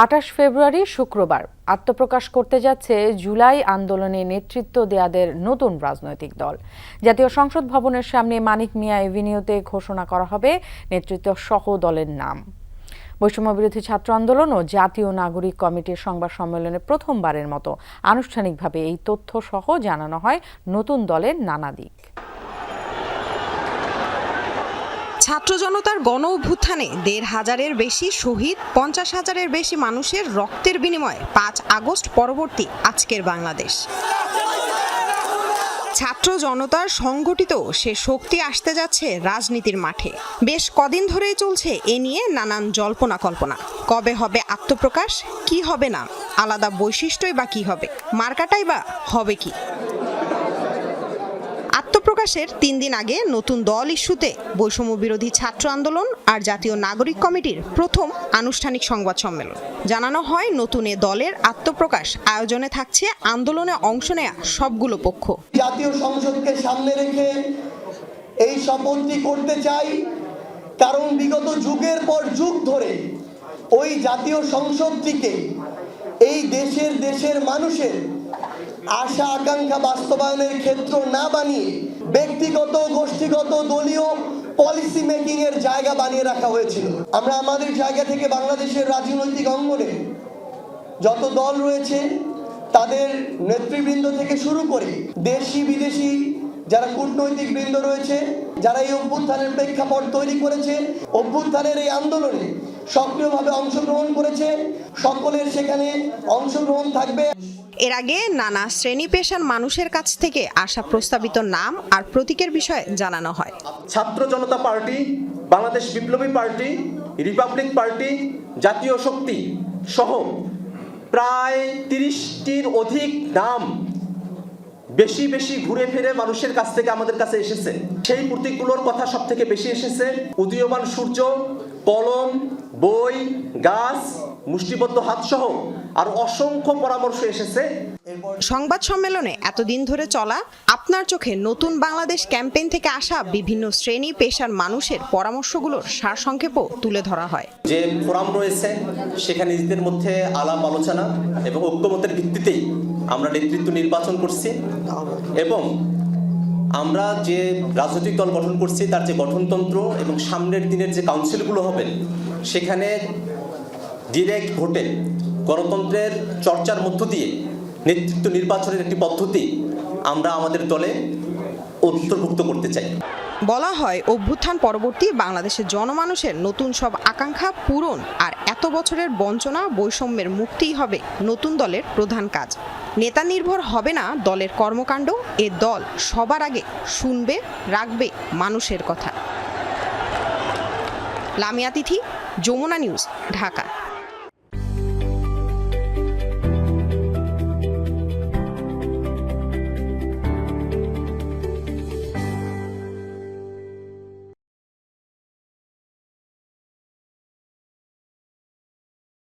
28 ফেব্রুয়ারি শুক্রবার আত্মপ্রকাশ করতে যাচ্ছে জুলাই আন্দোলনে নেতৃত্ব দেয়াদের নতুন রাজনৈতিক দল। জাতীয় সংসদ ভবনের সামনে মানিক মিয়া এভিনিউতে ঘোষণা করা হবে নেতৃত্ব সহ দলের নাম। বৈষম্য বিরোধী ছাত্র আন্দোলন ও জাতীয় নাগরিক কমিটির সংবাদ সম্মেলনে প্রথমবারের মতো আনুষ্ঠানিকভাবে এই তথ্য সহ জানানো হয় নতুন দলের নানা দিক। ছাত্র জনতার গণ অভ্যুত্থানে ১৫০০-এর বেশি শহীদ, ৫০,০০০-এর বেশি মানুষের রক্তের বিনিময়ে ৫ আগস্ট পরবর্তী আজকের বাংলাদেশ। ছাত্র জনতার সংগঠিত সে শক্তি আসতে যাচ্ছে রাজনীতির মাঠে। বেশ কদিন ধরেই চলছে এ নিয়ে নানান জল্পনা কল্পনা। কবে হবে আত্মপ্রকাশ, কি হবে না, আলাদা বৈশিষ্ট্যই বা কি হবে, মার্কাটাই বা হবে কি। আত্মপ্রকাশের ৩ দিন আগে নতুন দল ইস্যুতে বৈষম্য বিরোধী ছাত্র আন্দোলন আর জাতীয় নাগরিক কমিটির প্রথম আনুষ্ঠানিক সংবাদ সম্মেলন। জানানো হয় নতুন এ দলের আত্মপ্রকাশ আয়োজনে থাকছে আন্দোলনে অংশ নেয়া সবগুলো পক্ষ। জাতীয় সংসদকে সামনে রেখে এই শপথটি করতে চাই, কারণ বিগত যুগের পর যুগ ধরে ওই জাতীয় সংসদটিকে এই দেশের মানুষের আশা আকাঙ্ক্ষা বাস্তবায়নের ক্ষেত্র না বানিয়ে ব্যক্তিগত, গোষ্ঠীগত, দলীয় পলিসি মেকিং এর জায়গা বানিয়ে রাখা হয়েছিল। আমরা আমাদের জায়গা থেকে বাংলাদেশের রাজনৈতিক অঙ্গনে যত দল রয়েছে তাদের নেতৃবৃন্দ থেকে শুরু করে দেশি বিদেশি যারা কূটনৈতিক বৃন্দ রয়েছে, যারা এই অভ্যুত্থানের প্রেক্ষাপট তৈরি করেছে, অভ্যুত্থানের এই আন্দোলনে সক্রিয়ভাবে অংশগ্রহণ করেছে, সকলের সেখানে অংশগ্রহণ থাকবে। এর আগে নানা শ্রেণী পেশার মানুষের কাছ থেকে আসা প্রস্তাবিত নাম আর প্রতীকের বিষয়ে জানানো হয়। ছাত্র জনতা পার্টি, বাংলাদেশ বিপ্লবী পার্টি, রিপাবলিক পার্টি, জাতীয় শক্তি সহ প্রায় ৩০টির অধিক নাম বেশি ঘুরে ফিরে মানুষের কাছ থেকে আমাদের কাছে এসেছে। সেই প্রতীকগুলোর কথা সব থেকে বেশি এসেছে উদীয়মান সূর্য, কলম, বই, গাছ, মুষ্টিবদ্ধ হাত সহ আর অসংখ্য পরামর্শ এসেছে। সংবাদ সম্মেলনে এতদিন ধরে চলা আপনার চোখে নতুন বাংলাদেশ ক্যাম্পেইন থেকে আসা বিভিন্ন শ্রেণী পেশার মানুষের পরামর্শগুলোর সারসংক্ষেপও তুলে ধরা হয়। যে ফোরাম রয়েছে সেখানে নিজেদের মধ্যে আলাপ আলোচনা এবং ঐক্যমতের ভিত্তিতেই আমরা নেতৃত্ব নির্বাচন করছি এবং আমরা যে রাজনৈতিক দল গঠন করছি তার যে গঠনতন্ত্র এবং সামনের দিনের যে কাউন্সিলগুলো হবে সেখানে ডিরেক্ট ভোটে গণতন্ত্রের চর্চার মধ্য দিয়ে নেতৃত্ব নির্বাচনের একটি পদ্ধতি আমরা আমাদের দলে অন্তর্ভুক্ত করতে চাই। বলা হয় অভ্যুত্থান পরবর্তী বাংলাদেশের জনমানুষের নতুন সব আকাঙ্ক্ষা পূরণ আর এত বছরের বঞ্চনা বৈষম্যের মুক্তিই হবে নতুন দলের প্রধান কাজ। নেতা নির্ভর হবে না দলের কর্মকাণ্ড, এ দল সবার আগে শুনবে, রাখবে মানুষের কথা। লামিয়া তিথি, যমুনা নিউজ, ঢাকা।